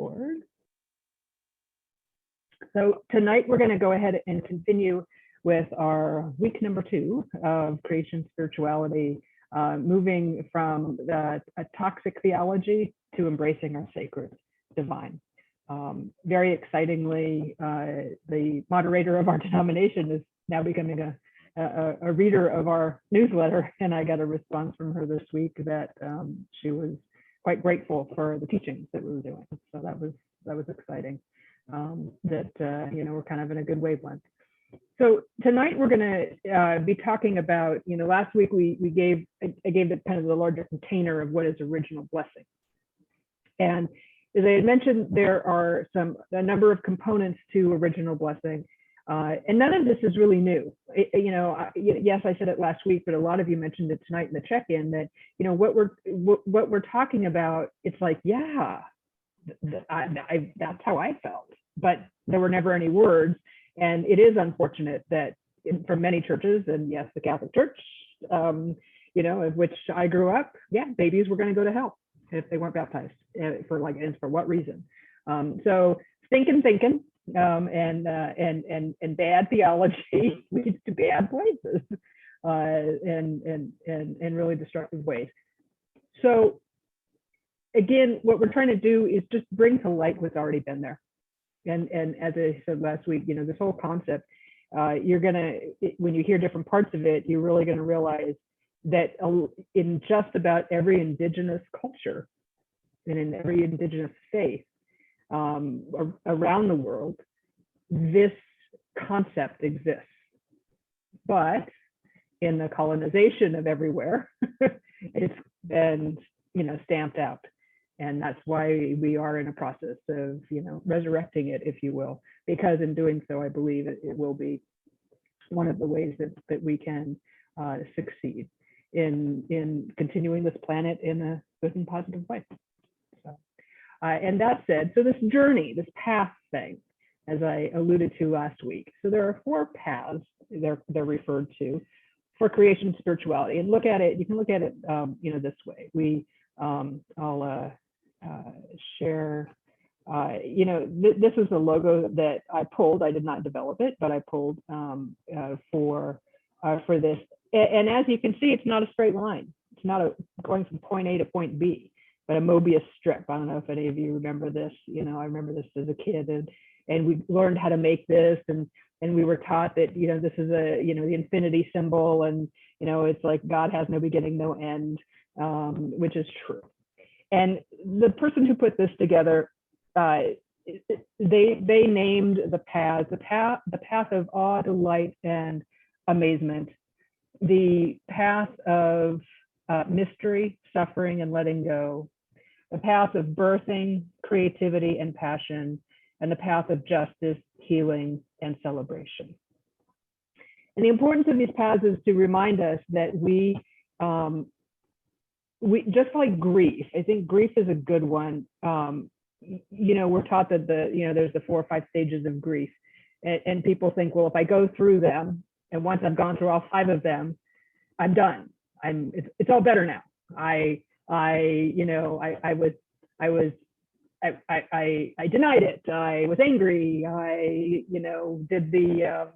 record. So tonight we're going to go ahead and continue with our week number 2 of creation spirituality, moving from a toxic theology to embracing our sacred divine. Very excitingly, the moderator of our denomination is now becoming a reader of our newsletter, and I got a response from her this week that she was quite grateful for the teachings that we were doing. So that was exciting. That we're kind of in a good wavelength. So tonight we're going to be talking about, last week I gave the kind of the larger container of what is original blessing. And as I had mentioned, there are a number of components to original blessing, and none of this is really new. Yes, I said it last week, but a lot of you mentioned it tonight in the check-in that what we're talking about. It's like, yeah, that's how I felt, but there were never any words. And it is unfortunate that for many churches, and yes, the Catholic Church, of which I grew up, yeah, babies were going to go to hell if they weren't baptized. And for what reason? So thinking, and bad theology leads to bad places, and really destructive ways. So again, what we're trying to do is just bring to light what's already been there. And as I said last week, this whole concept, when you hear different parts of it, you're really going to realize that in just about every indigenous culture and in every indigenous faith around the world, this concept exists. But in the colonization of everywhere, it's been, stamped out. And that's why we are in a process of, resurrecting it, if you will, because in doing so, I believe it will be one of the ways that we can succeed in continuing this planet in a good and positive way. So, and that said, so this journey, this path thing, as I alluded to last week. So there are 4 paths they're referred to for creation spirituality, and you can look at it, this way. I'll share, this is the logo that I pulled. I did not develop it, but I pulled for this. And as you can see, it's not a straight line. It's not going from point A to point B, but a Mobius strip. I don't know if any of you remember this. I remember this as a kid, and we learned how to make this, and we were taught that, this is the infinity symbol, and, it's like God has no beginning, no end, which is true. And the person who put this together, they named the path of awe, delight, and amazement, the path of mystery, suffering, and letting go, the path of birthing, creativity, and passion, and the path of justice, healing, and celebration. And the importance of these paths is to remind us that we just like grief, I think grief is a good one. We're taught that there's the 4 or 5 stages of grief, and people think, well, if I go through them, and once I've gone through all 5 of them, I'm done. It's all better now. I denied it. I was angry. I did the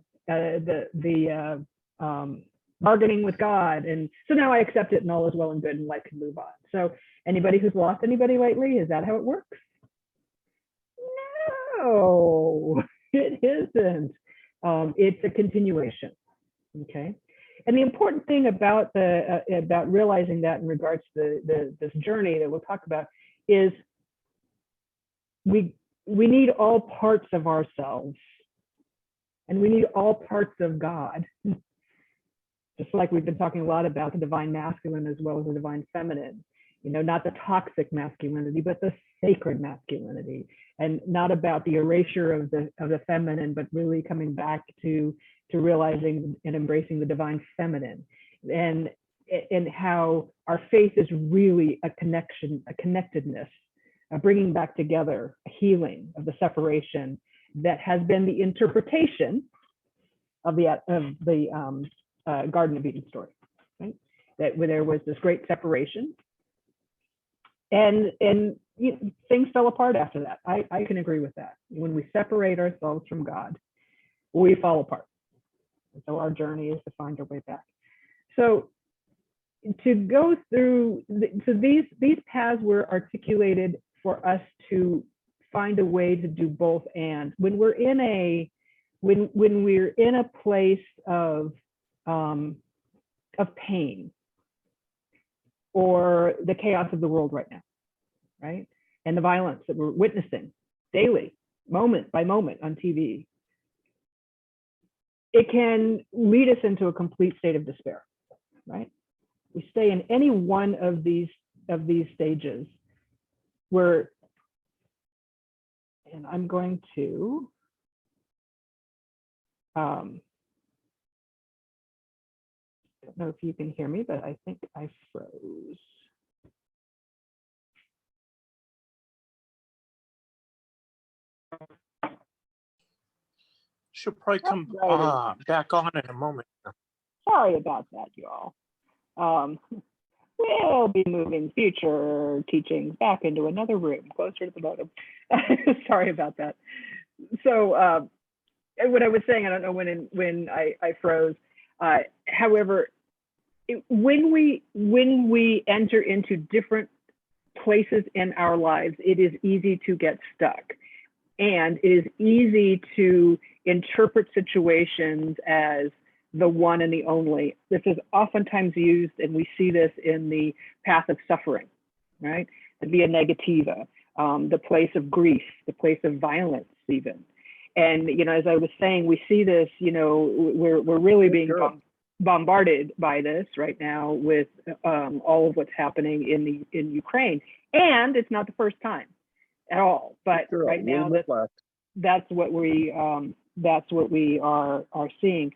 bargaining with God, and so now I accept it, and all is well and good, and life can move on. So anybody who's lost anybody lately, is that how it works? No, it isn't. It's a continuation. Okay. And the important thing about realizing that in regards to this journey that we'll talk about is we need all parts of ourselves, and we need all parts of God. Just like we've been talking a lot about the divine masculine as well as the divine feminine, not the toxic masculinity, but the sacred masculinity, and not about the erasure of the feminine, but really coming back to realizing and embracing the divine feminine, and how our faith is really a connection, a connectedness, a bringing back together, a healing of the separation that has been the interpretation of the Garden of Eden story, right? That where there was this great separation, and things fell apart after that. I can agree with that. When we separate ourselves from God, we fall apart. And so our journey is to find our way back. So to go through, so these paths were articulated for us to find a way to do both. And when we're in a place of pain or the chaos of the world right now, right, and the violence that we're witnessing daily, moment by moment on TV, it can lead us into a complete state of despair, right? We stay in any one of these stages where, and I'm going to don't know if you can hear me, but I think I froze. She'll probably come back on in a moment. Sorry about that, y'all. We'll be moving future teachings back into another room closer to the modem. Sorry about that. So what I was saying, I don't know when I froze. However, when we enter into different places in our lives, it is easy to get stuck. And it is easy to interpret situations as the one and the only. This is oftentimes used, and we see this in the path of suffering, right? The via negativa, the place of grief, the place of violence even. And, as I was saying, we see this, we're really being bombarded by this right now with all of what's happening in Ukraine. And it's not the first time at all, but right now that's what we are seeing.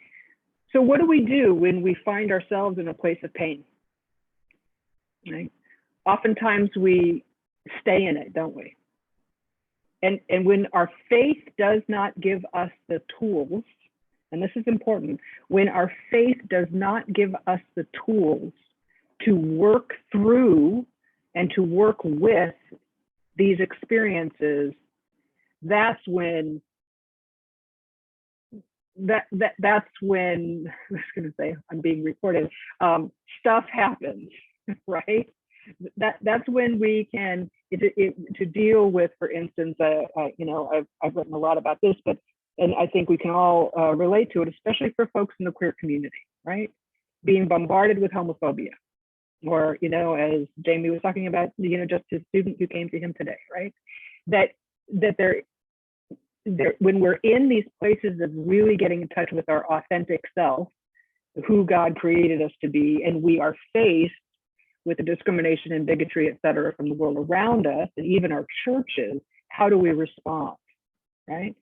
So what do we do when we find ourselves in a place of pain? Right? Oftentimes we stay in it, don't we? And when our faith does not give us the tools, and this is important, when our faith does not give us the tools to work through and to work with these experiences, that's when that's when I was going to say, I'm being recorded, stuff happens, right? That's when we can to deal with, for instance, I've written a lot about this, and I think we can all relate to it, especially for folks in the queer community, right? Being bombarded with homophobia, or as Jamie was talking about, just a student who came to him today, right? That when we're in these places of really getting in touch with our authentic self, who God created us to be, and we are faced with the discrimination and bigotry, et cetera, from the world around us, and even our churches, how do we respond, right?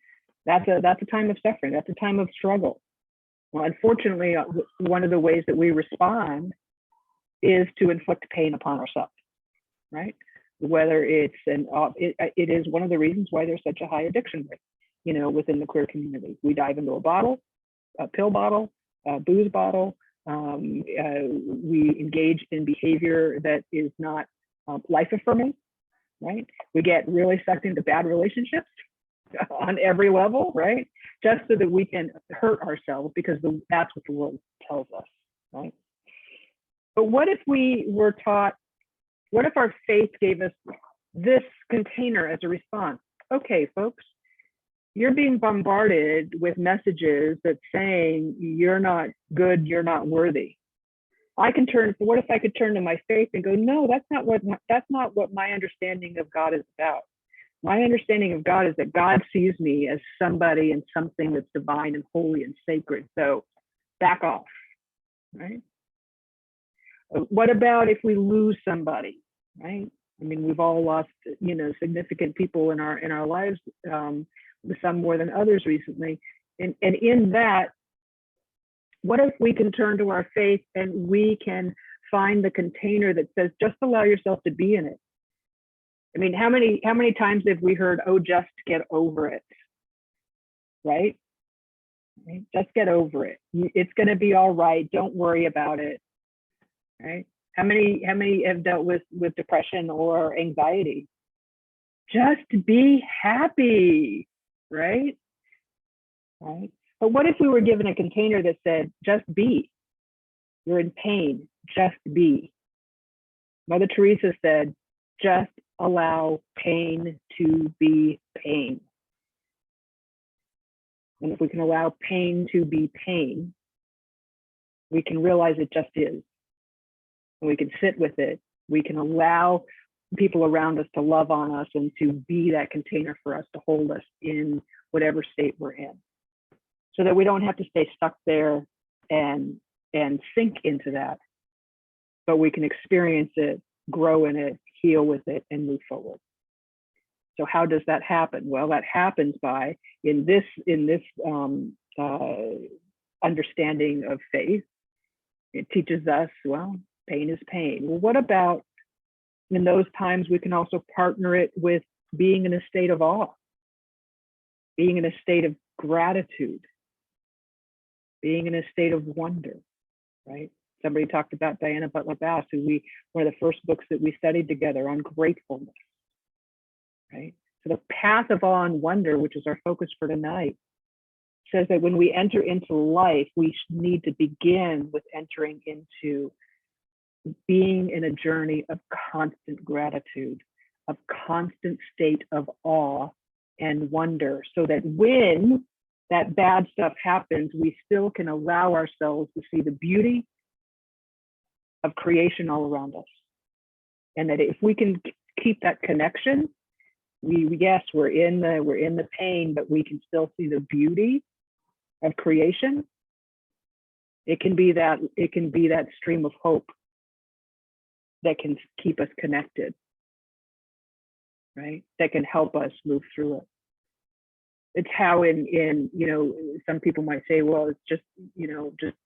That's a time of suffering. That's a time of struggle. Well, unfortunately, one of the ways that we respond is to inflict pain upon ourselves, right? Whether it's it is one of the reasons why there's such a high addiction rate, within the queer community. We dive into a pill bottle, a booze bottle. We engage in behavior that is not life affirming, right? We get really sucked into bad relationships on every level, right? Just so that we can hurt ourselves, because that's what the world tells us, right? But what if we were taught, what if our faith gave us this container as a response? Okay, folks, you're being bombarded with messages that saying you're not good, you're not worthy. What if I could turn to my faith and go, no, that's not what my understanding of God is about. My understanding of God is that God sees me as somebody and something that's divine and holy and sacred. So back off, right? What about if we lose somebody, right? I mean, we've all lost, significant people in our lives, some more than others recently. And in that, what if we can turn to our faith and we can find the container that says, just allow yourself to be in it? I mean, how many times have we heard, oh, just get over it, right? Just get over it. It's going to be all right. Don't worry about it, right? How many have dealt with depression or anxiety? Just be happy, right? Right. But what if we were given a container that said, just be? You're in pain, just be. Mother Teresa said, just allow pain to be pain. And if we can allow pain to be pain, we can realize it just is. And we can sit with it. We can allow people around us to love on us and to be that container for us to hold us in whatever state we're in. So that we don't have to stay stuck there and sink into that, but we can experience it, grow in it, heal with it, and move forward. So how does that happen? Well, that happens by, in this understanding of faith, it teaches us, well, pain is pain. Well, what about in those times we can also partner it with being in a state of awe, being in a state of gratitude, being in a state of wonder, right? Somebody talked about Diana Butler Bass, who one of the first books that we studied together on gratefulness, right? So the path of awe and wonder, which is our focus for tonight, says that when we enter into life, we need to begin with entering into being in a journey of constant gratitude, of constant state of awe and wonder, so that when that bad stuff happens, we still can allow ourselves to see the beauty of creation all around us. And that if we can keep that connection, yes, we're in the pain, but we can still see the beauty of creation. It can be that stream of hope that can keep us connected, right? That can help us move through it. It's how in some people might say, well, it's just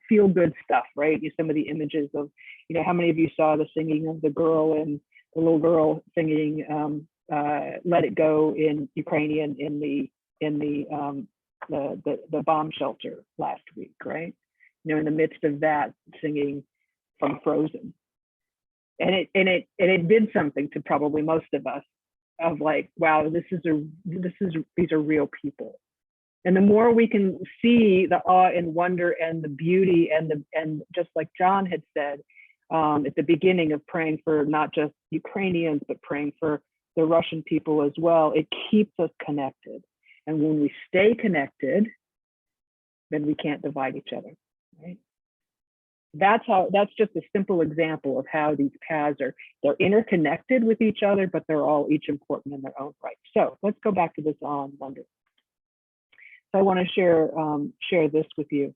feel good stuff, right? Some of the images of, how many of you saw the singing of the little girl singing Let It Go in Ukrainian in the bomb shelter last week, right? In the midst of that, singing from Frozen. And it did something to probably most of us, of like, wow, these are real people. And the more we can see the awe and wonder and the beauty and just like John had said at the beginning of praying for not just Ukrainians, but praying for the Russian people as well, it keeps us connected. And when we stay connected, then we can't divide each other, right? That's just a simple example of how these paths they're interconnected with each other, but they're all each important in their own right. So let's go back to this awe and wonder. So I want to share this with you.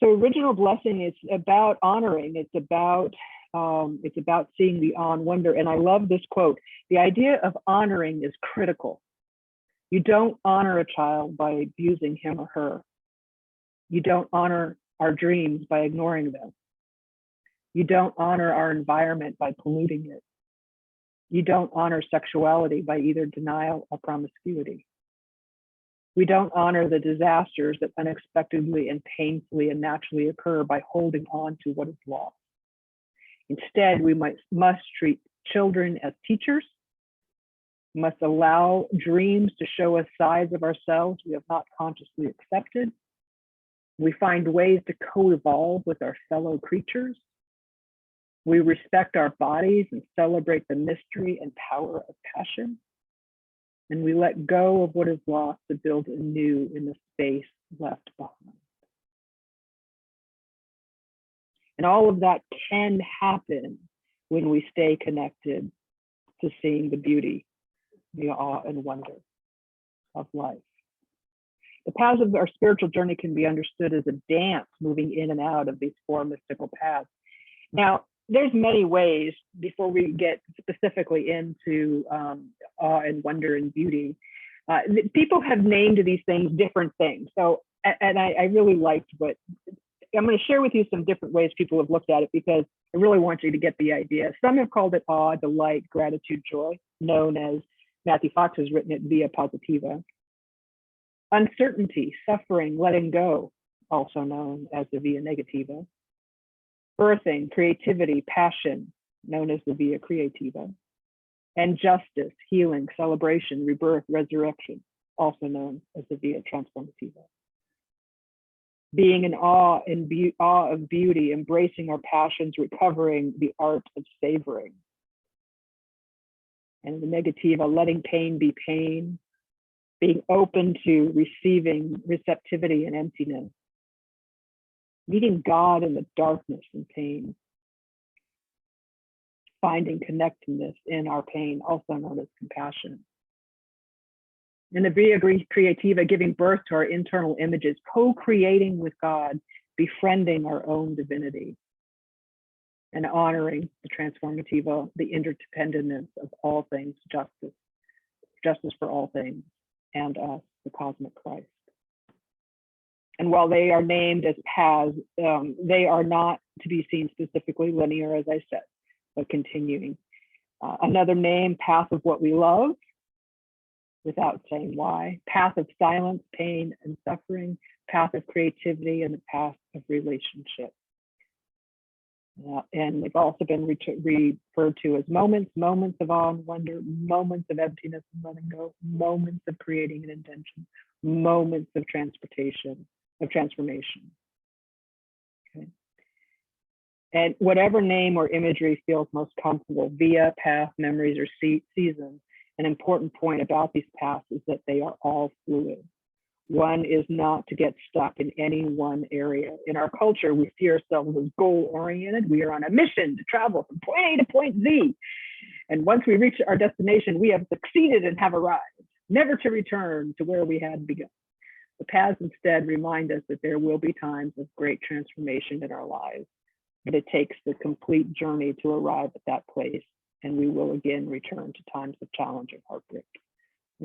So original blessing is about honoring. It's about seeing the awe and wonder. And I love this quote. The idea of honoring is critical. You don't honor a child by abusing him or her. You don't honor our dreams by ignoring them. You don't honor our environment by polluting it. You don't honor sexuality by either denial or promiscuity. We don't honor the disasters that unexpectedly and painfully and naturally occur by holding on to what is lost. Instead, we must treat children as teachers, must allow dreams to show us sides of ourselves we have not consciously accepted. We find ways to co-evolve with our fellow creatures. We respect our bodies and celebrate the mystery and power of passion. And we let go of what is lost to build anew in the space left behind. And all of that can happen when we stay connected to seeing the beauty, the awe and wonder of life. The paths of our spiritual journey can be understood as a dance moving in and out of these four mystical paths. Now, there's many ways before we get specifically into awe and wonder and beauty. People have named these things different things. So, and I really liked what, I'm going to share with you some different ways people have looked at it because I really want you to get the idea. Some have called it awe, delight, gratitude, joy, known as, Matthew Fox has written it, via positiva. Uncertainty, suffering, letting go, also known as the via negativa. Birthing, creativity, passion, known as the via creativa. and justice, healing, celebration, rebirth, resurrection, also known as the Via Transformativa. Being in awe of beauty, embracing our passions, recovering the art of savoring. And the negativa, letting pain be pain, being open to receiving receptivity and emptiness, meeting God in the darkness and pain, finding connectedness in our pain, also known as compassion. And the Via Creativa, giving birth to our internal images, co-creating with God, befriending our own divinity, and honoring the Transformativa, the interdependence of all things, justice for all things, and us, the cosmic Christ. And while they are named as paths, they are not to be seen specifically linear, as I said, but continuing. Another name, path of what we love, without saying why, path of silence, pain, and suffering, path of creativity, and the path of relationship. And they've also been referred to as moments of awe and wonder, moments of emptiness and letting go, moments of creating an intention, moments of transformation. Okay. And whatever name or imagery feels most comfortable, via, path, memories, or seasons, an important point about these paths is that they are all fluid. One is not to get stuck in any one area. In our culture, we see ourselves as goal-oriented. We are on a mission to travel from point A to point Z. And once we reach our destination, we have succeeded and have arrived, never to return to where we had begun. The paths instead remind us that there will be times of great transformation in our lives, but it takes the complete journey to arrive at that place, and we will again return to times of challenge and heartbreak.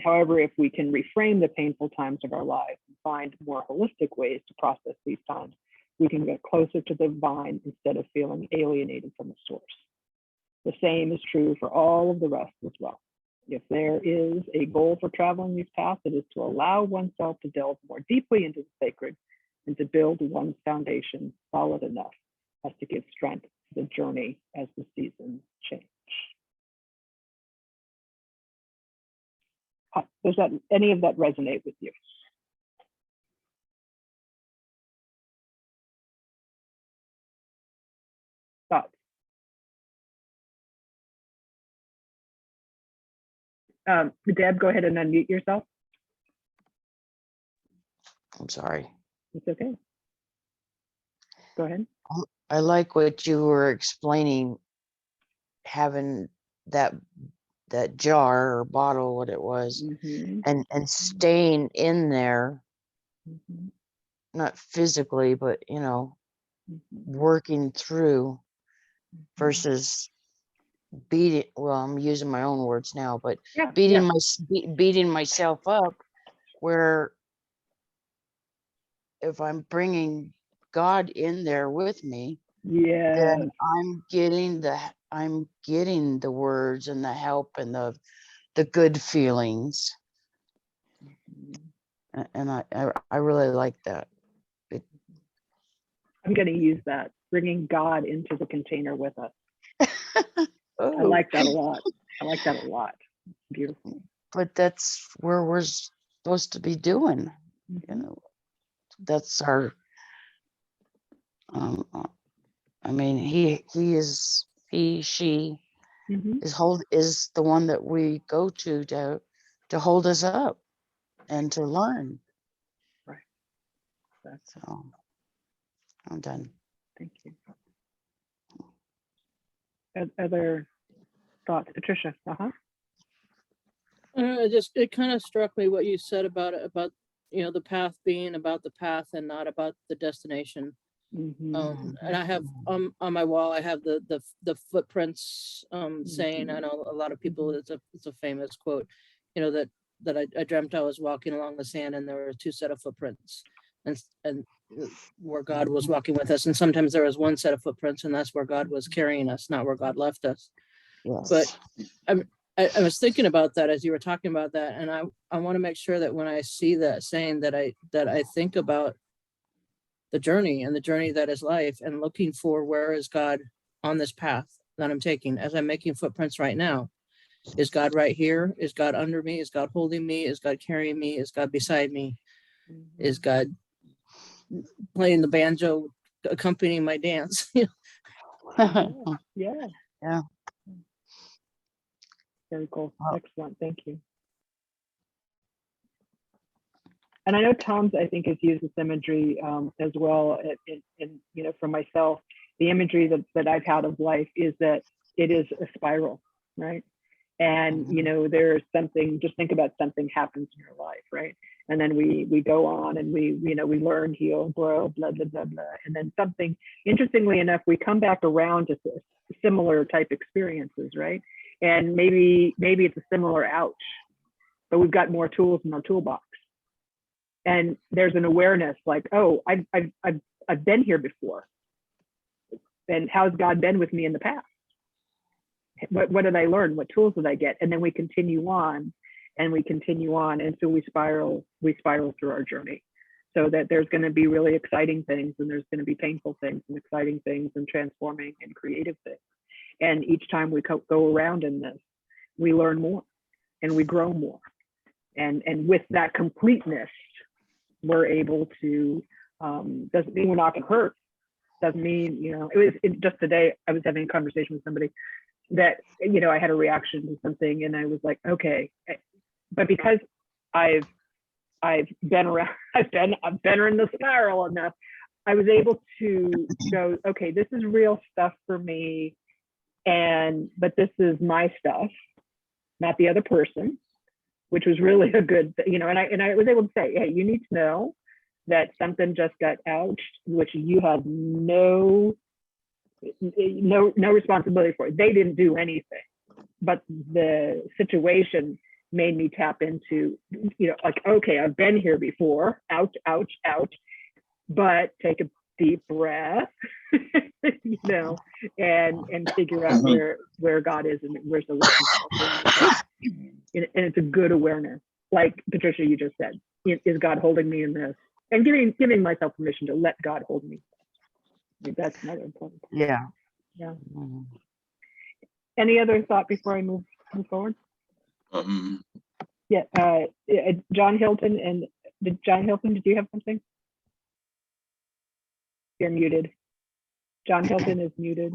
However, if we can reframe the painful times of our lives and find more holistic ways to process these times, we can get closer to the divine instead of feeling alienated from the source. The same is true for all of the rest as well. If there is a goal for traveling these paths, it is to allow oneself to delve more deeply into the sacred and to build one's foundation solid enough as to give strength to the journey as the seasons change. Does that any of that resonate with you? Thoughts? Deb, go ahead and unmute yourself. I'm sorry. It's okay. Go ahead. I like what you were explaining, having that jar or bottle, what it was, and staying in there, not physically, but working through versus beating. Well, I'm using my own words now, but beating myself up. Where if I'm bringing God in there with me, then I'm getting the words and the help and the good feelings. And I really like that. I'm going to use that, bringing God into the container with us. Oh. I like that a lot. Beautiful. But that's where we're supposed to be doing. That's our. I mean, she is the one that we go to hold us up and to learn. Right. So I'm done. Thank you. Other thoughts, Patricia? It kind of struck me what you said about the path being about the path and not about the destination. And I have on my wall, I have the footprints saying, I know a lot of people, it's a famous quote, that I dreamt I was walking along the sand and there were two set of footprints, and where God was walking with us. And sometimes there was one set of footprints, and that's where God was carrying us, not where God left us. Yes. But I was thinking about that as you were talking about that, and I want to make sure that when I see that saying that I think about the journey and the journey that is life, and looking for where is God on this path that I'm taking as I'm making footprints right now. Is God right here? Is God under me? Is God holding me? Is God carrying me? Is God beside me? Is God playing the banjo, accompanying my dance? Yeah. Yeah. Yeah. Very cool. Wow. Excellent. Thank you. And I know Tom's, I think, has used this imagery as well. And you know, for myself, the imagery that I've had of life is that it is a spiral, right? And you know, there's something. Just think about something happens in your life, right? And then we go on and we learn, heal, grow, blah blah blah blah. And then something, interestingly enough, we come back around to similar type experiences, right? And maybe it's a similar ouch, but we've got more tools in our toolbox. And there's an awareness like, oh, I've been here before. And how's God been with me in the past? What did I learn? What tools did I get? And then we continue on and we continue on. And so we spiral through our journey. So that there's going to be really exciting things, and there's going to be painful things and exciting things and transforming and creative things. And each time we go around in this, we learn more and we grow more. And with that completeness, we're able to, doesn't mean we're not going to hurt. Doesn't mean, you know, just today, I was having a conversation with somebody that, you know, I had a reaction to something and I was like, okay, but because I've been around, I've been in the spiral enough, I was able to go, okay, this is real stuff for me. But this is my stuff, not the other person, which was really a good, you know, and I was able to say, hey, you need to know that something just got ouched, which you have no responsibility for. They didn't do anything, but the situation made me tap into, you know, like, okay, I've been here before, ouch, ouch, ouch, but take a deep breath, you know, and figure out where God is and where's the lesson. And it's a good awareness, like Patricia, you just said, is God holding me in this? And giving myself permission to let God hold me. I think that's another important part. Yeah. Yeah. Mm-hmm. Any other thought before I move forward? Yeah. John Hilton did you have something? You're muted. John Hilton is muted.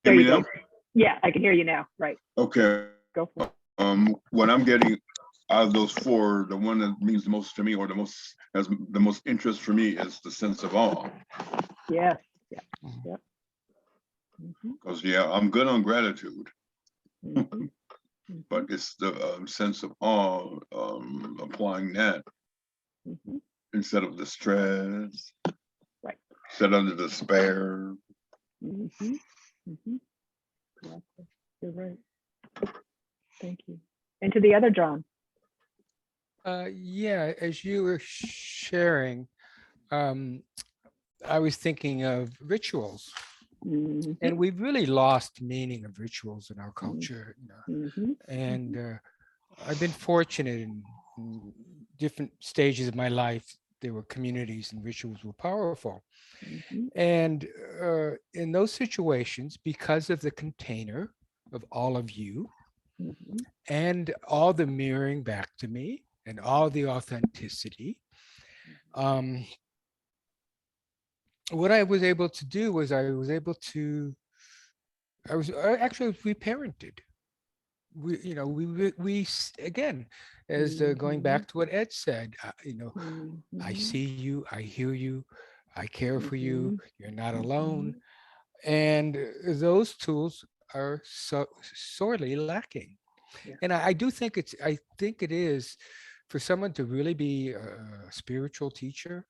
There you go. Yeah, I can hear you now. Right. Okay. Go for it. What I'm getting out of those four, the one that means the most to me, or has the most interest for me, is the sense of awe. Yes. Yeah. Yep. Because I'm good on gratitude, Mm-hmm. but it's the sense of awe, applying that instead of the stress, right? Instead of the despair. You're right. Thank you. And to the other John. Yeah, as you were sharing, I was thinking of rituals. And we've really lost meaning of rituals in our culture. You know? And I've been fortunate in different stages of my life. There were communities and rituals were powerful. And in those situations, because of the container of all of you and all the mirroring back to me and all the authenticity, what I was able to do was I was reparented. We again, as going back to what Ed said, I see you, I hear you, I care for you, you're not alone. And those tools are so sorely lacking. And I do think it is for someone to really be a spiritual teacher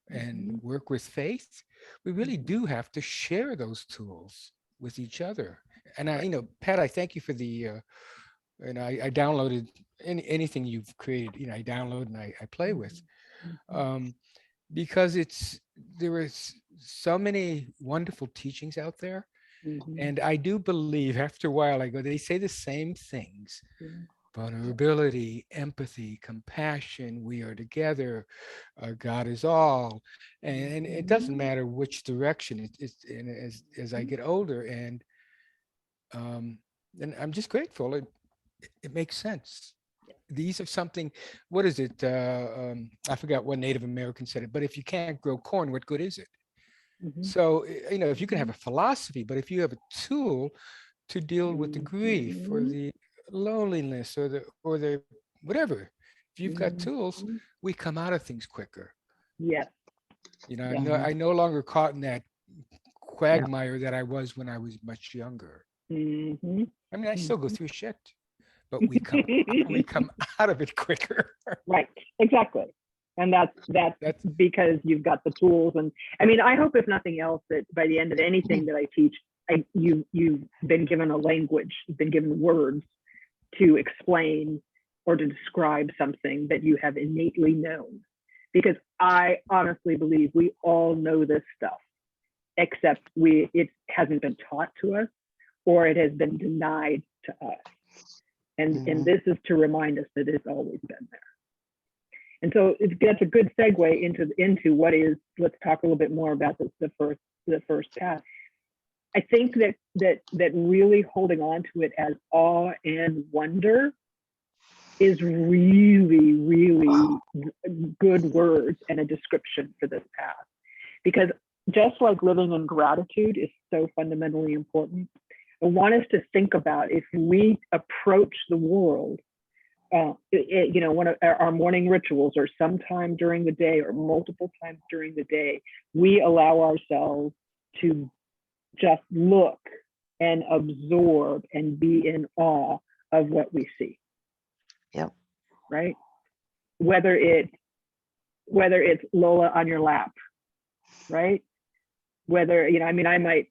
and work with faith, we really do have to share those tools with each other. And Pat, I thank you for the, and I downloaded anything you've created, I download and I play with, because there is so many wonderful teachings out there. And I do believe after a while, they say the same things, vulnerability, empathy, compassion. We are together. God is all, and it doesn't matter which direction. And as I get older, and I'm just grateful. It makes sense. These are something. What is it? I forgot what Native American said it. But if you can't grow corn, what good is it? So if you can have a philosophy, but if you have a tool to deal with the grief or the loneliness or the whatever, if you've got tools, we come out of things quicker. Yes. I no longer caught in that quagmire that I was when I was much younger. I mean, I still go through shit, but we come out of it quicker. Right. Exactly. And that's because you've got the tools. And I mean, I hope if nothing else that by the end of anything that I teach, you've been given a language, you've been given words to explain or to describe something that you have innately known. Because I honestly believe we all know this stuff, except it hasn't been taught to us or it has been denied to us. And this is to remind us that it's always been there. And so that's a good segue into what is, let's talk a little bit more about the first path. I think that really holding on to it as awe and wonder is really, really good words and a description for this path. Because just like living in gratitude is so fundamentally important, I want us to think about if we approach the world, one of our morning rituals or sometime during the day or multiple times during the day, we allow ourselves to just look and absorb and be in awe of what we see. Yep. Right? Whether it's Lola on your lap, right? Whether, I might,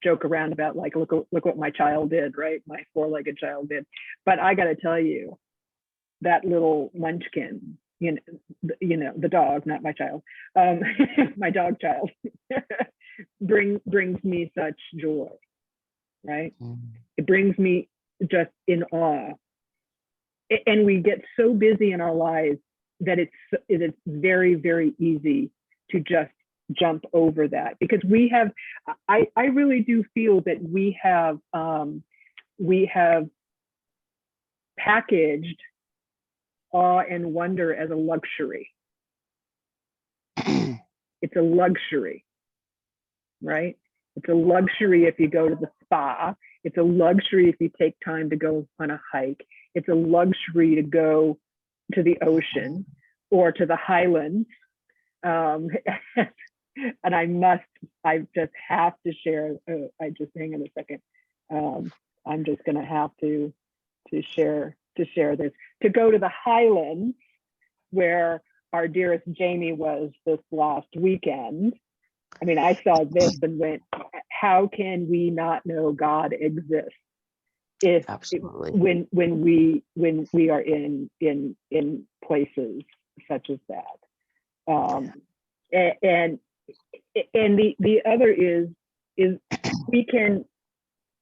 joke around about like, look what my child did, right? My 4-legged child did. But I got to tell you, that little munchkin, the dog, not my child, my dog child, brings me such joy, right? It brings me just in awe. And we get so busy in our lives that it's very, very easy to just jump over that, because I really do feel that we have packaged awe and wonder as a luxury. It's a luxury, right? It's a luxury if you go to the spa. It's a luxury if you take time to go on a hike. It's a luxury to go to the ocean or to the highlands. And I just have to share, hang on a second. I'm just gonna have to share this. To go to the highlands where our dearest Jamie was this last weekend. I mean, I saw this and went, how can we not know God exists when we are in places such as that? And the other is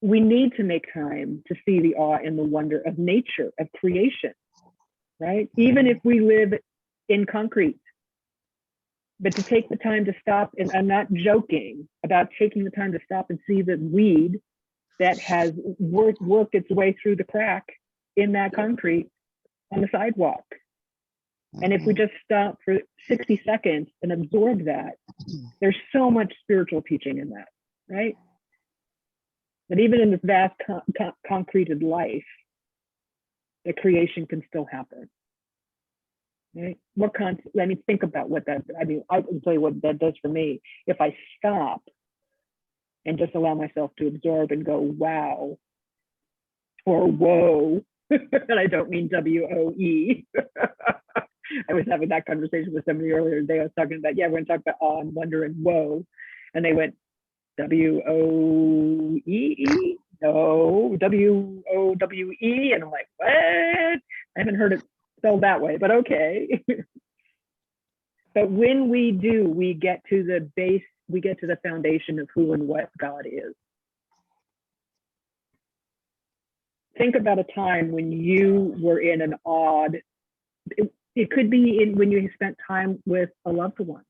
we need to make time to see the awe and the wonder of nature, of creation, right? Even if we live in concrete, but to take the time to stop, and I'm not joking about taking the time to stop and see the weed that has worked its way through the crack in that concrete on the sidewalk. And if we just stop for 60 seconds and absorb that, there's so much spiritual teaching in that, right? But even in this vast concreted life, the creation can still happen. Right? Let me think about what that, I can tell you what that does for me. If I stop and just allow myself to absorb and go, wow, or whoa, and I don't mean W-O-E. I was having that conversation with somebody earlier today. I was talking about, we're going to talk about awe and wonder and whoa. And they went, W-O-E? No, W-O-W-E. And I'm like, what? I haven't heard it spelled that way, but okay. But when we do, we get to the base, we get to the foundation of who and what God is. think about a time when you were in an odd, it could be when you spent time with a loved one,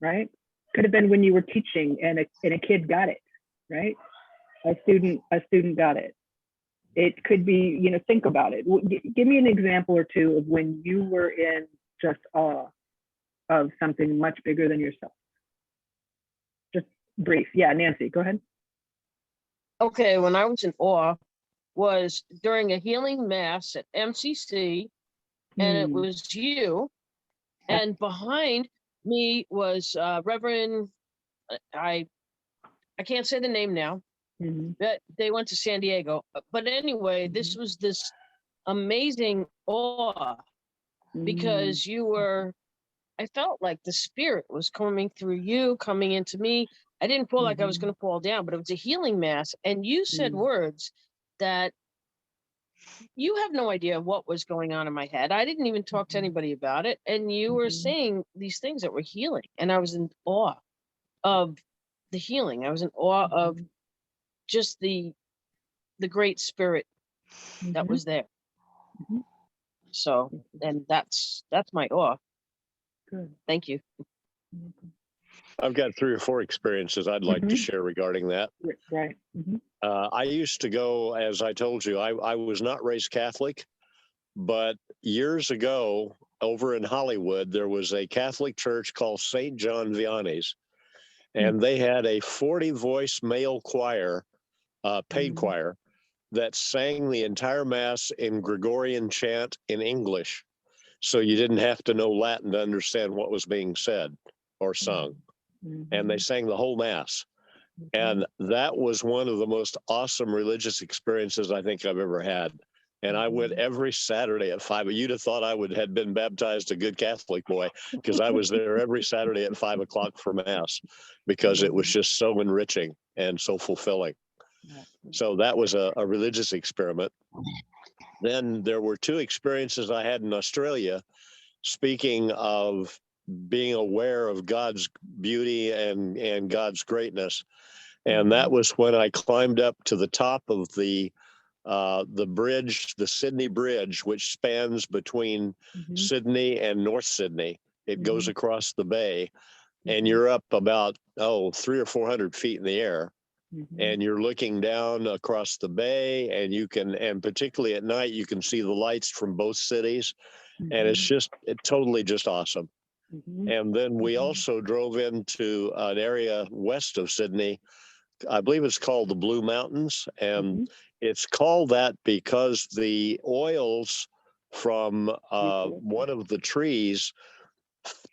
right? Could have been when you were teaching and a kid got it, right? A student got it. It could be, you know, think about it. Give me an example or two of when you were in just awe of something much bigger than yourself. Just brief. Yeah, Nancy, go ahead. Okay, when I was in awe was during a healing mass at MCC, and it was you, and behind me was Reverend, I can't say the name now, but they went to San Diego. But anyway, this was this amazing awe because you were, I felt like the spirit was coming through you, coming into me. I didn't feel like I was going to fall down, but it was a healing mass. And you said words that you have no idea what was going on in my head. I didn't even talk to anybody about it. And you were saying these things that were healing. And I was in awe of the healing. I was in awe of just the great spirit that was there. So, and that's my awe. Good. Thank you. I've got 3 or 4 experiences I'd like to share regarding that. Right. I used to go, as I told you, I was not raised Catholic, but years ago over in Hollywood, there was a Catholic church called St. John Vianney's, and they had a 40-voice male choir, paid choir, that sang the entire Mass in Gregorian chant in English. So you didn't have to know Latin to understand what was being said or sung. And they sang the whole Mass. And that was one of the most awesome religious experiences I think I've ever had. And I went every Saturday at 5. You'd have thought I had been baptized a good Catholic boy, because I was there every Saturday at 5 o'clock for Mass, because it was just so enriching and so fulfilling. So that was a religious experiment. Then there were 2 experiences I had in Australia, speaking of being aware of God's beauty and God's greatness. And that was when I climbed up to the top of the bridge, the Sydney Bridge, which spans between Sydney and North Sydney. It goes across the bay, and you're up about 300 or 400 feet in the air. And you're looking down across the bay, and particularly at night, you can see the lights from both cities. And it's totally just awesome. And then we also drove into an area west of Sydney. I believe it's called the Blue Mountains. And it's called that because the oils from one of the trees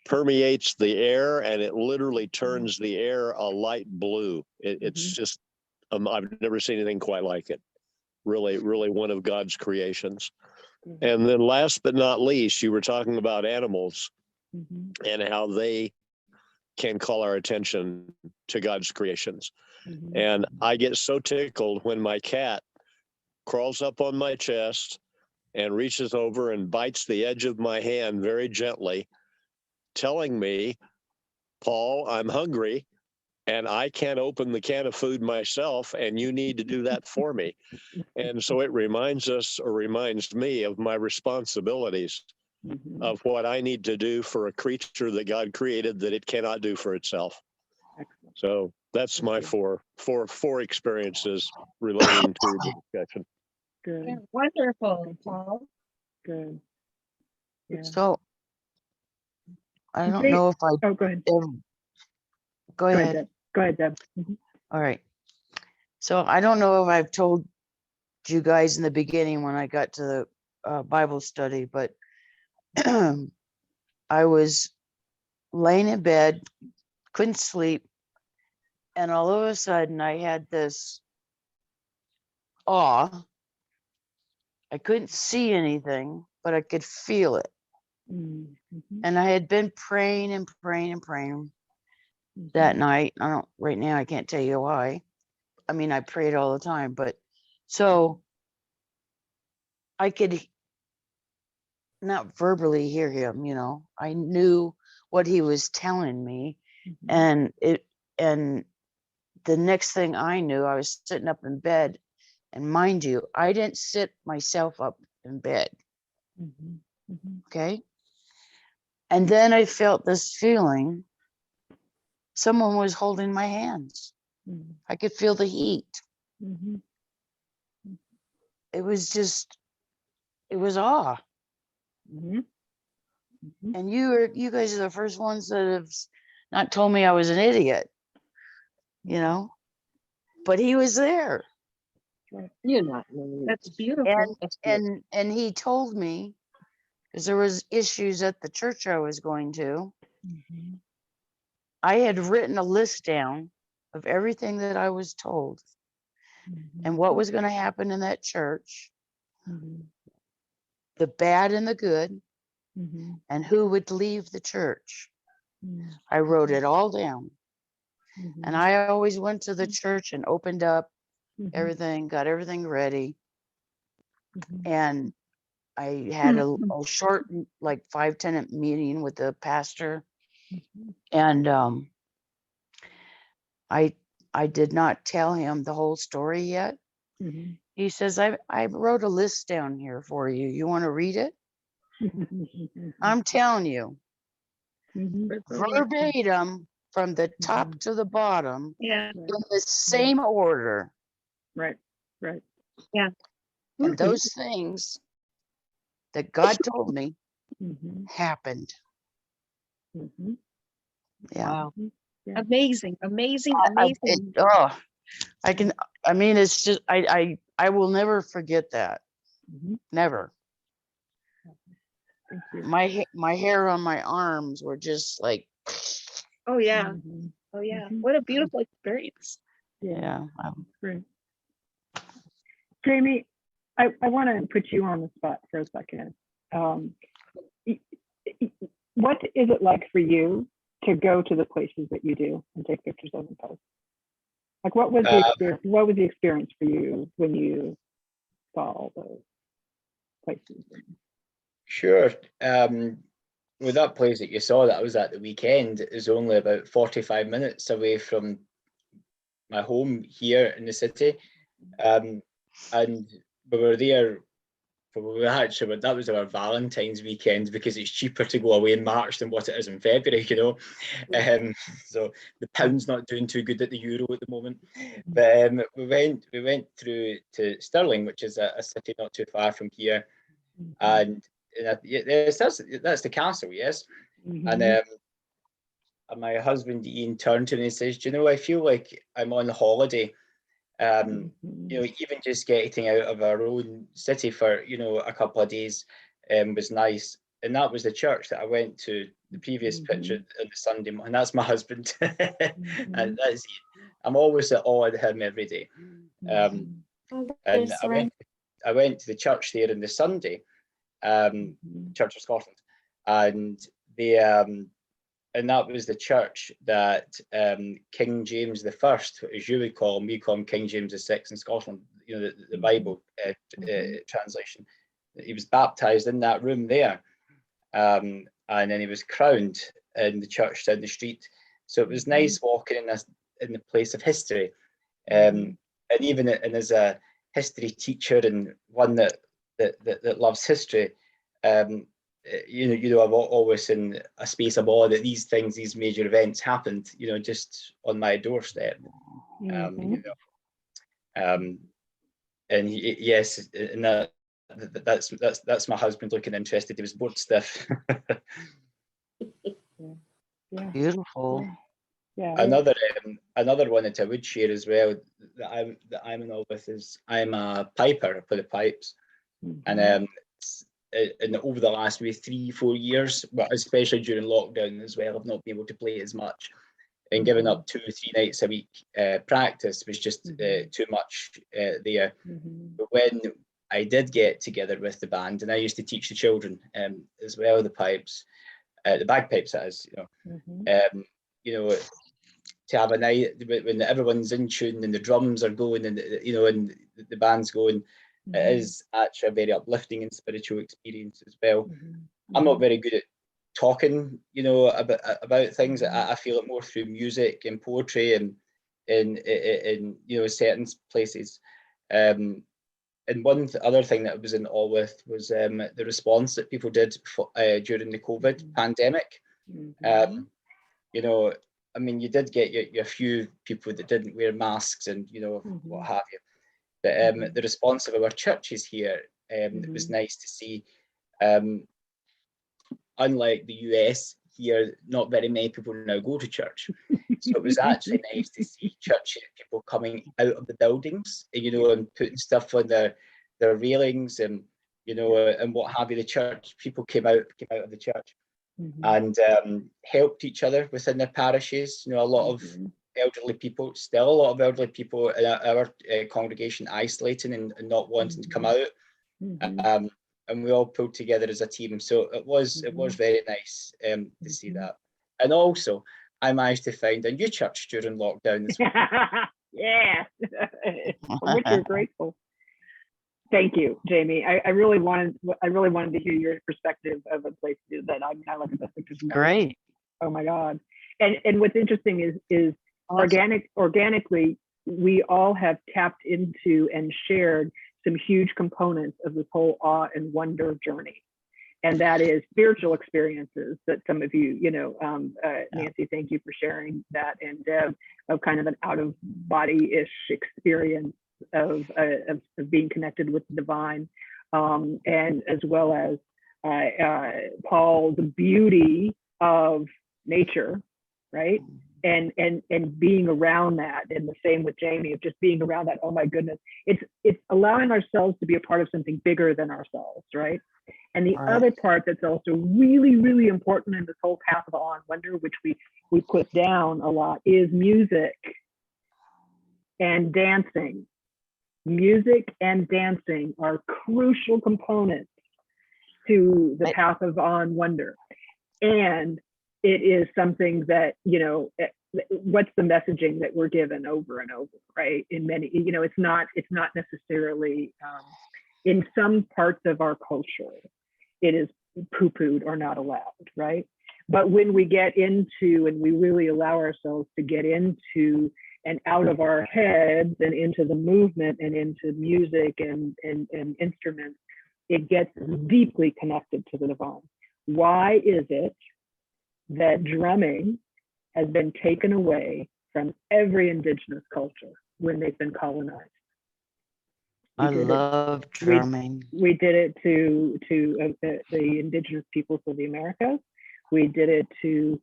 permeates the air, and it literally turns the air a light blue. It's just, I've never seen anything quite like it. Really, really one of God's creations. And then last but not least, you were talking about animals and how they can call our attention to God's creations. And I get so tickled when my cat crawls up on my chest and reaches over and bites the edge of my hand very gently, telling me, Paul, I'm hungry and I can't open the can of food myself, and you need to do that for me. And so it reminds me of my responsibilities, of what I need to do for a creature that God created that it cannot do for itself. Excellent. So that's my four experiences relating to the discussion. Good. Wonderful, Paul. Good. Yeah. So I don't Great. know if I Oh, go ahead. go ahead. Deb. Go ahead, Deb. All right. So I don't know if I've told you guys in the beginning when I got to the Bible study, but I was laying in bed, couldn't sleep, and all of a sudden I had this awe. I couldn't see anything, but I could feel it. And I had been praying and praying and praying that night. Right now I can't tell you why. I mean, I prayed all the time, but so I could not verbally hear him, I knew what he was telling me. And the next thing I knew, I was sitting up in bed And mind you, I didn't sit myself up in bed. Okay. And then I felt this feeling. Someone was holding my hands. I could feel the heat. It was just, it was awe. And you guys are the first ones that have not told me I was an idiot, you know, but he was there. You're not. That's beautiful. And he told me, because there was issues at the church I was going to, I had written a list down of everything that I was told and what was going to happen in that church, the bad and the good, and who would leave the church. I wrote it all down. And I always went to the church and opened up everything, got everything ready. And I had a short, like 5-10 meeting with the pastor. And I did not tell him the whole story yet. He says, I wrote a list down here for you. You want to read it? I'm telling you, verbatim from the top to the bottom, Yeah. in the same order. Right. Yeah. And those things that God told me happened. Yeah. Wow. Amazing. I mean, it's just, I will never forget that. Never. My hair on my arms were just like, Oh yeah. What a beautiful experience. yeah. Great. Jamie, I want to put you on the spot for a second. What is it like for you to go to the places that you do and take pictures of and post? Like, what was the experience? What was the experience for you when you saw all those places? Sure. With that place that you saw that I was at the weekend is only about 45 minutes away from my home here in the city. And we were there for, that was our Valentine's weekend, because it's cheaper to go away in March than what it is in February, you know. So the pound's not doing too good at the euro at the moment. But we went through to Stirling, which is a city not too far from here, and yes, that's the castle, yes. And my husband Ian turned to me and says, "Do you know, I feel like I'm on holiday. You know, even just getting out of our own city for, you know, a couple of days was nice." And that was the church that I went to. The previous picture on the Sunday, and that's my husband. And that's Ian. I'm always at awe of him every day. And I went to the church there on the Sunday, Church of Scotland, and and that was the church that King James I, as you would call him, we call him King James VI in Scotland, you know, the Bible translation. He was baptized in that room there, and then he was crowned in the church down the street. So it was nice walking in the place of history, and even and as a history teacher and one that loves history, you know, I've always in a space of awe that these major events happened, you know, just on my doorstep. You know, and yes, and that's my husband looking interested. He was bored stiff. Beautiful. Yeah. Another one that I would share as well that I'm in awe with is I'm a piper for the pipes, and over the last maybe 3-4 years, but especially during lockdown as well, I've not been able to play as much, and giving up 2 or 3 nights a week practice was just too much there. But when I did get together with the band, and I used to teach the children as well, the pipes, the bagpipes, that is, you know, to have a night when everyone's in tune and the drums are going and you know, and the band's going, it is actually a very uplifting and spiritual experience as well. I'm not very good at talking, you know, about things. I feel it more through music and poetry and in you know, certain places. And one other thing that I was in awe with was the response that people did during the COVID pandemic. You know, I mean, you did get your few people that didn't wear masks and, you know, what have you. But the response of our churches here, it was nice to see. Unlike the US, here, not very many people now go to church. So it was actually nice to see churches, people coming out of the buildings, you know, and putting stuff on their railings and, you know, and what have you. The church, people came out of the church and helped each other within their parishes. You know, a lot of elderly people, still a lot of elderly people in our congregation isolating and not wanting to come out. And we all pulled together as a team. So it was very nice to see that. And also, I managed to find a new church during lockdown as well. Yeah, for which we're grateful. Thank you, Jamie. I really wanted to hear your perspective of a place to do that. I mean, I look at the pictures. Great. Oh my God. And what's interesting is organically, we all have tapped into and shared some huge components of this whole awe and wonder journey. And that is spiritual experiences that some of you, you know, Nancy, thank you for sharing that, and Deb, of kind of an out of body-ish experience of being connected with the divine, and as well as Paul, the beauty of nature, right? And being around that, and the same with Jamie, of just being around that. Oh my goodness, it's allowing ourselves to be a part of something bigger than ourselves, right? And the other part that's also really, really important in this whole path of awe and wonder, which we put down a lot, is music and dancing. Music and dancing are crucial components to the path of awe and wonder. And it is something that, you know, what's the messaging that we're given over and over, right? In many, you know, it's not necessarily, in some parts of our culture, it is poo-pooed or not allowed, right? But when we get into, and we really allow ourselves to get into and out of our heads and into the movement and into music and instruments, it gets deeply connected to the divine. Why is it that drumming has been taken away from every indigenous culture when they've been colonized? I love drumming. We did it to the indigenous peoples of the Americas. We did it to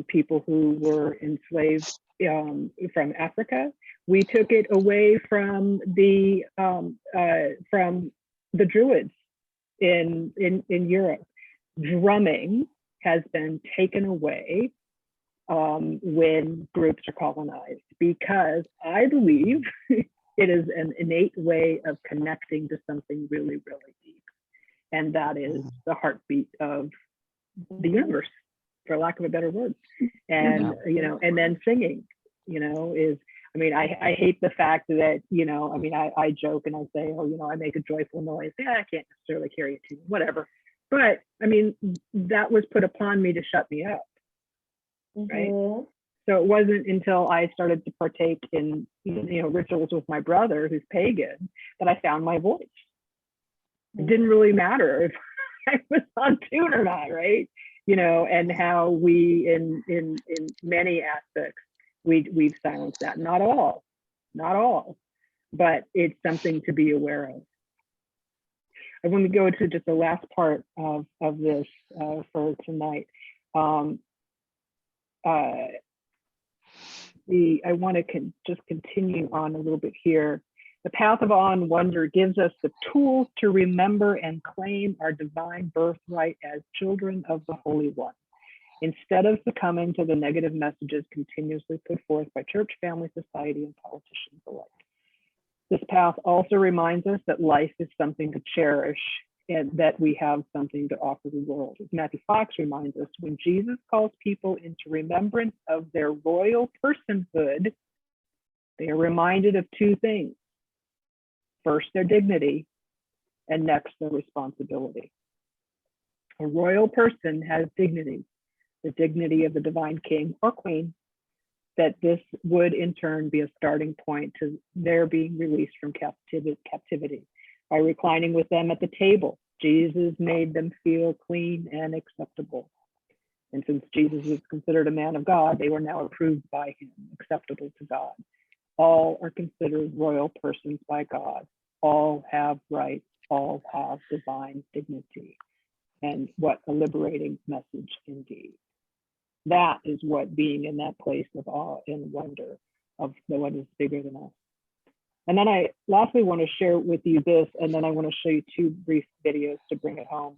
people who were enslaved from Africa. We took it away from the Druids in Europe. Drumming has been taken away when groups are colonized, because I believe it is an innate way of connecting to something really, really deep. And that is the heartbeat of the universe, for lack of a better word. And, you know, and then singing, you know, is, I mean, I hate the fact that, you know, I mean, I joke and I say, oh, you know, I make a joyful noise. Yeah, I can't necessarily carry a tune, whatever. But I mean, that was put upon me to shut me up, right? So it wasn't until I started to partake in, you know, rituals with my brother, who's pagan, that I found my voice. It didn't really matter if I was on tune or not, right? You know, and how we, in many aspects, we've silenced that. Not all, but it's something to be aware of. I want to go to just the last part of this for tonight. I want to just continue on a little bit here. The path of awe and wonder gives us the tools to remember and claim our divine birthright as children of the Holy One, instead of succumbing to the negative messages continuously put forth by church, family, society, and politicians alike. This path also reminds us that life is something to cherish and that we have something to offer the world. As Matthew Fox reminds us, when Jesus calls people into remembrance of their royal personhood, they are reminded of two things. First, their dignity, and next, their responsibility. A royal person has dignity, the dignity of the divine king or queen, that this would in turn be a starting point to their being released from captivity. By reclining with them at the table, Jesus made them feel clean and acceptable. And since Jesus was considered a man of God, they were now approved by him, acceptable to God. All are considered royal persons by God. All have rights. All have divine dignity. And what a liberating message indeed. That is what being in that place of awe and wonder of the one who's bigger than us. And then I lastly want to share with you this, and then I want to show you two brief videos to bring it home.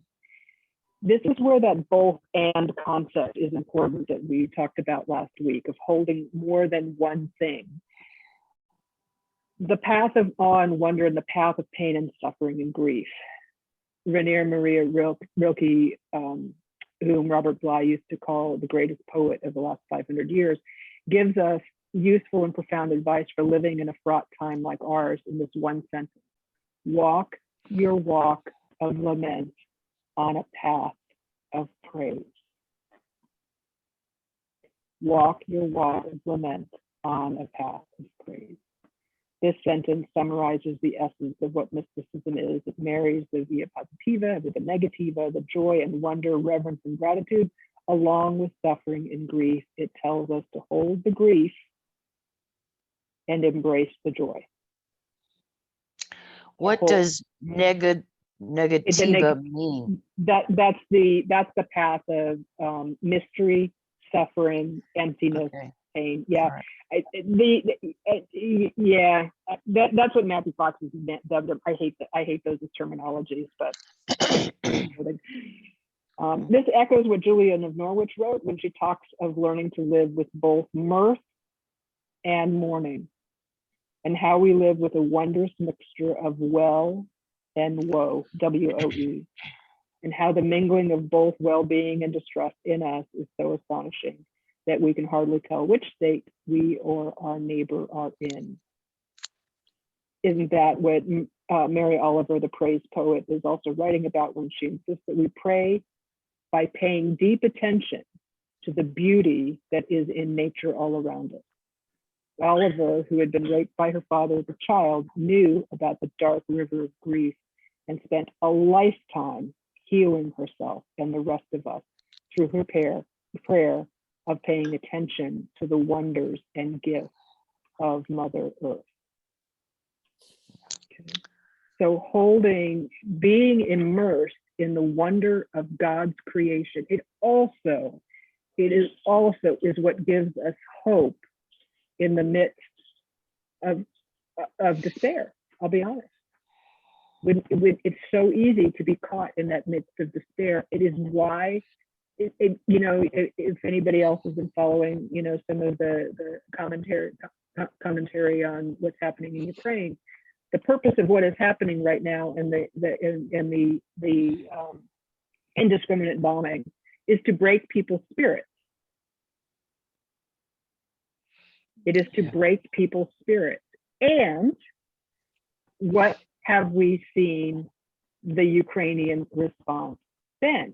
This is where that both and concept is important that we talked about last week, of holding more than one thing. The path of awe and wonder and the path of pain and suffering and grief. Rainer Maria Rilke, whom Robert Bly used to call the greatest poet of the last 500 years, gives us useful and profound advice for living in a fraught time like ours in this one sentence. Walk your walk of lament on a path of praise. Walk your walk of lament on a path of praise. This sentence summarizes the essence of what mysticism is. It marries the via positiva with the negativa, the joy and wonder, reverence and gratitude, along with suffering and grief. It tells us to hold the grief and embrace the joy. What does negativa mean? That's the path of mystery, suffering, emptiness, pain. Yeah. Right. That's what Matthew Fox has dubbed them. I hate those as terminologies, but this echoes what Julian of Norwich wrote when she talks of learning to live with both mirth and mourning, and how we live with a wondrous mixture of well and woe, W-O-E, and how the mingling of both well-being and distress in us is so astonishing that we can hardly tell which state we or our neighbor are in. Isn't that what Mary Oliver, the praise poet, is also writing about when she insists that we pray by paying deep attention to the beauty that is in nature all around us? Oliver, who had been raped by her father as a child, knew about the dark river of grief and spent a lifetime healing herself and the rest of us through her prayer of paying attention to the wonders and gifts of Mother Earth. Okay. So being immersed in the wonder of God's creation, it is what gives us hope in the midst of despair. I'll be honest. It's so easy to be caught in that midst of despair. It is why, if anybody else has been following, some of the commentary on what's happening in Ukraine, the purpose of what is happening right now and the indiscriminate bombing is to break people's spirits. It is to break people's spirits. And what have we seen the Ukrainian response been?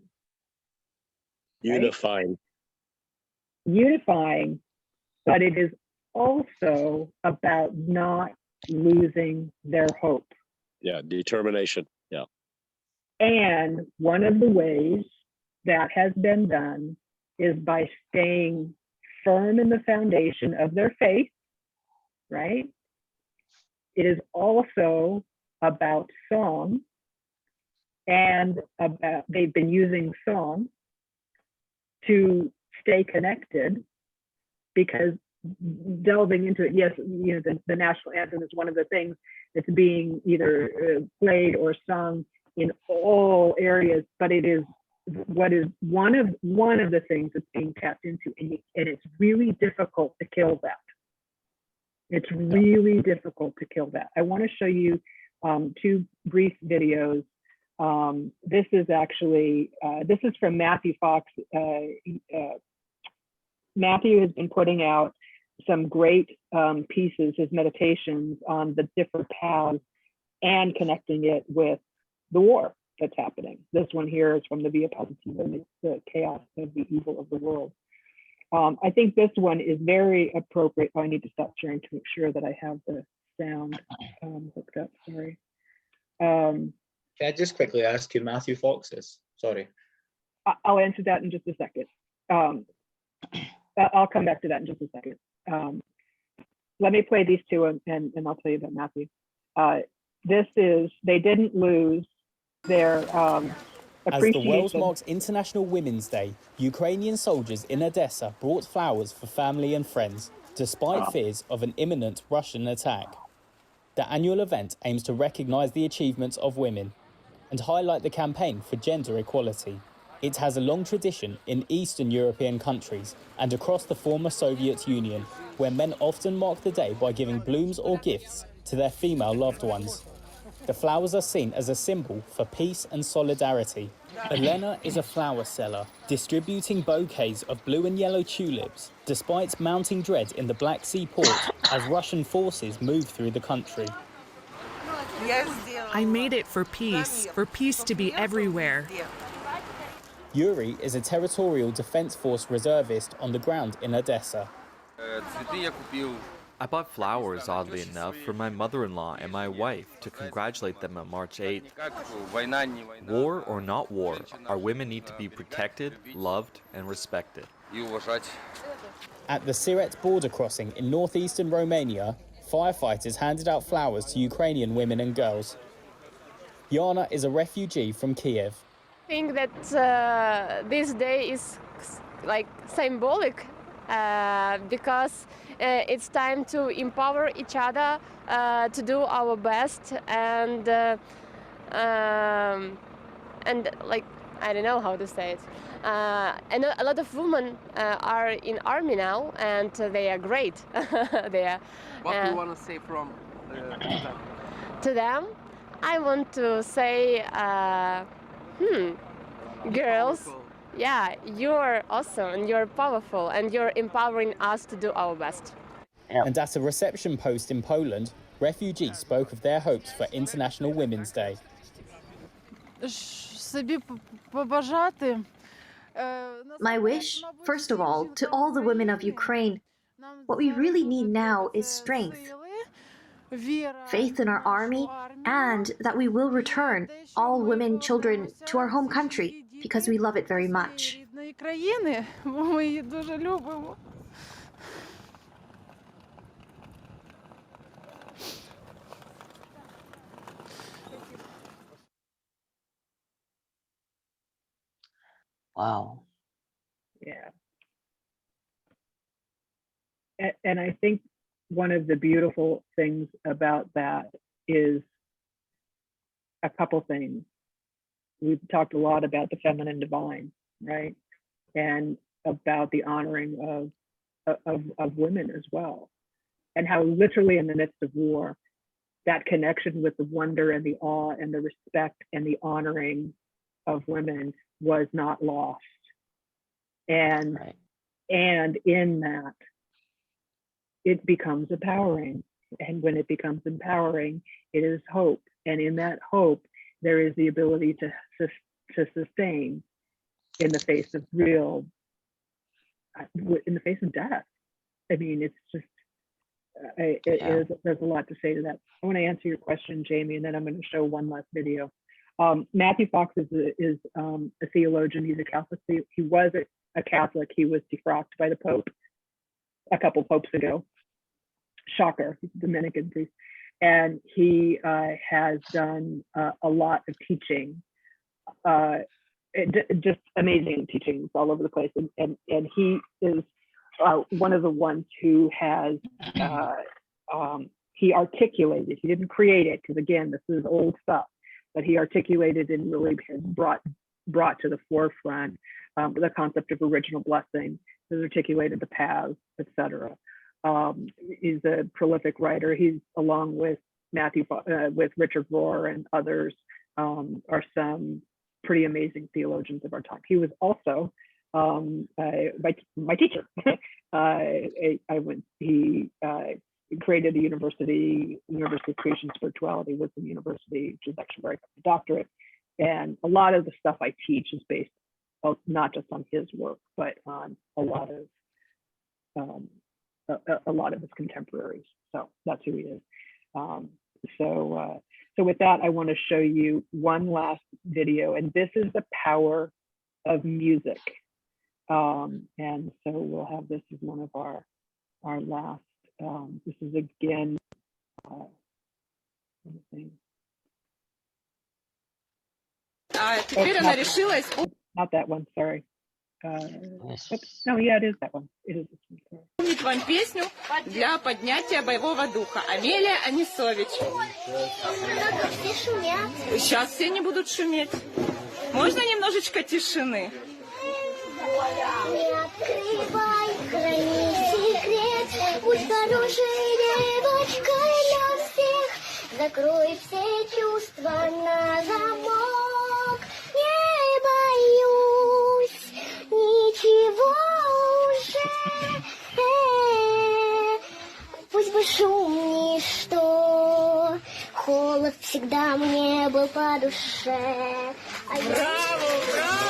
Unifying. Unifying, but it is also about not losing their hope. Yeah, determination. Yeah. And one of the ways that has been done is by staying firm in the foundation of their faith, right? It is also about song, and they've been using song to stay connected, because delving into it, yes, the national anthem is one of the things that's being either played or sung in all areas, but it is what is one of the things that's being tapped into, and it's really difficult to kill that. It's really difficult to kill that. I want to show you two brief videos. This is actually, this is from Matthew Fox. Matthew has been putting out some great pieces, his meditations on the different paths and connecting it with the war that's happening. This one here is from the Via Positiva, the chaos of the evil of the world. I think this one is very appropriate. Oh, I need to stop sharing to make sure that I have the sound hooked up. Sorry. Can I just quickly ask who Matthew Fox is? Sorry. I'll answer that in just a second. I'll come back to that in just a second. Let me play these two and I'll tell you about Matthew. This is, they didn't lose their As the world marks International Women's Day, Ukrainian soldiers in Odessa brought flowers for family and friends, despite fears of an imminent Russian attack. The annual event aims to recognise the achievements of women and highlight the campaign for gender equality. It has a long tradition in Eastern European countries and across the former Soviet Union, where men often mark the day by giving blooms or gifts to their female loved ones. The flowers are seen as a symbol for peace and solidarity. Elena is a flower seller, distributing bouquets of blue and yellow tulips, despite mounting dread in the Black Sea port as Russian forces move through the country. I made it for peace to be everywhere. Yuri is a territorial defense force reservist on the ground in Odessa. I bought flowers, oddly enough, for my mother-in-law and my wife to congratulate them on March 8th. War or not war, our women need to be protected, loved, and respected. At the Siret border crossing in northeastern Romania, firefighters handed out flowers to Ukrainian women and girls. Yana is a refugee from Kiev. I think that this day is like symbolic because it's time to empower each other to do our best and like I don't know how to say it. And a lot of women are in army now, and they are great. They are. What do you want to say from to them? I want to say, girls, yeah, you're awesome and you're powerful and you're empowering us to do our best. And at a reception post in Poland, refugees spoke of their hopes for International Women's Day. My wish, first of all, to all the women of Ukraine, what we really need now is strength, faith in our army, and that we will return, all women, children, to our home country, because we love it very much. Wow. Yeah. And I think one of the beautiful things about that is a couple things. We've talked a lot about the feminine divine, right? And about the honoring of women as well. And how literally in the midst of war, that connection with the wonder and the awe and the respect and the honoring of women was not lost. And in that, it becomes empowering. And when it becomes empowering, it is hope. And in that hope, there is the ability to sustain in the face of in the face of death. I mean, it's just, there's a lot to say to that. I want to answer your question, Jamie, and then I'm going to show one last video. Matthew Fox is a theologian. He's a Catholic. He was a Catholic. He was defrocked by the Pope a couple popes ago. Shocker, he's a Dominican priest. And he has done a lot of teaching, just amazing teachings all over the place. And he is one of the ones who has, he articulated, he didn't create it, because again, this is old stuff, but he articulated and really has brought to the forefront the concept of original blessing, has articulated the paths, etc. He's a prolific writer. He's, along with with Richard Rohr and others, are some pretty amazing theologians of our time. He was also my teacher. He created the University of Creation Spirituality, Wisdom University, which is actually where I got my doctorate. And a lot of the stuff I teach is based not just on his work, but on a lot of a lot of his contemporaries. So that's who he is. So with that, I want to show you one last video, and this is the power of music. And so we'll have this as one of our last. This is again. Not that one, sorry. Oops, no, yeah, it is that one. It is this one, sorry. Исполнить вам песню для поднятия боевого духа. Амелия Анисович. Сейчас все не будут шуметь. Можно немножечко тишины? Не открывай, храни секрет, будь хорошей девочкой для всех, закрой все чувства на замок. Не боюсь ничего уже, пусть бы шум ничто, холод всегда мне был по душе. Браво, браво!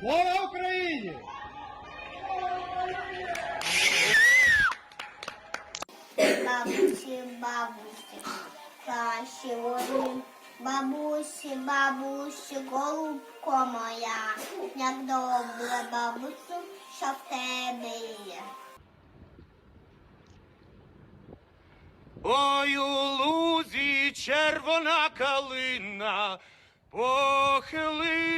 Слава Україні! Бабусі, бабусі, краще вони. Бабусі, бабусі, голубко моя, як добре, бабусю, що в тебе є. Ой, у лузі червона калина похилилася.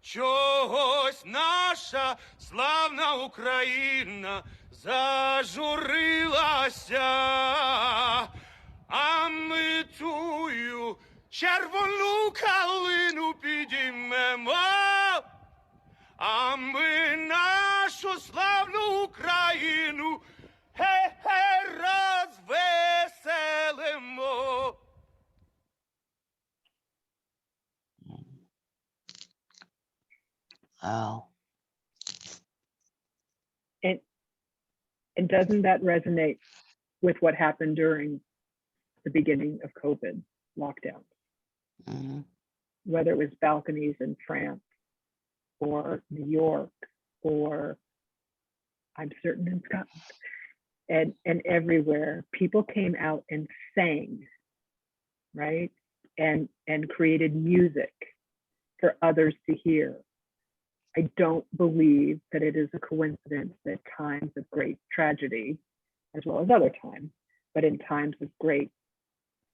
Чогось наша славна Україна зажурилася, а ми тую червону калину підіймемо, а ми нашу славну Україну хе-хе розвеселимо. Wow. And doesn't that resonate with what happened during the beginning of COVID lockdown? Mm-hmm. Whether it was balconies in France or New York, or I'm certain in Scotland, and everywhere, people came out and sang, right? And created music for others to hear. I don't believe that it is a coincidence that times of great tragedy, as well as other times, but in times of great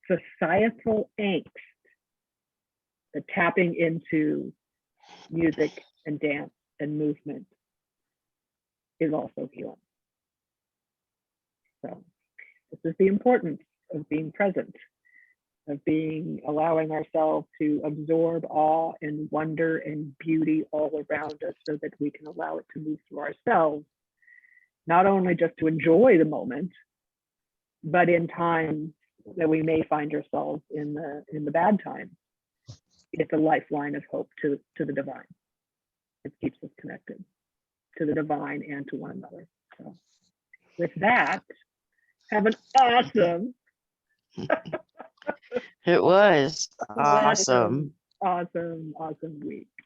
societal angst, the tapping into music and dance and movement is also healing. So this is the importance of being present, of allowing ourselves to absorb awe and wonder and beauty all around us, so that we can allow it to move through ourselves, not only just to enjoy the moment, but in times that we may find ourselves in the bad times, it's a lifeline of hope to the divine. It keeps us connected to the divine and to one another. So with that, have an awesome It was awesome. Awesome week.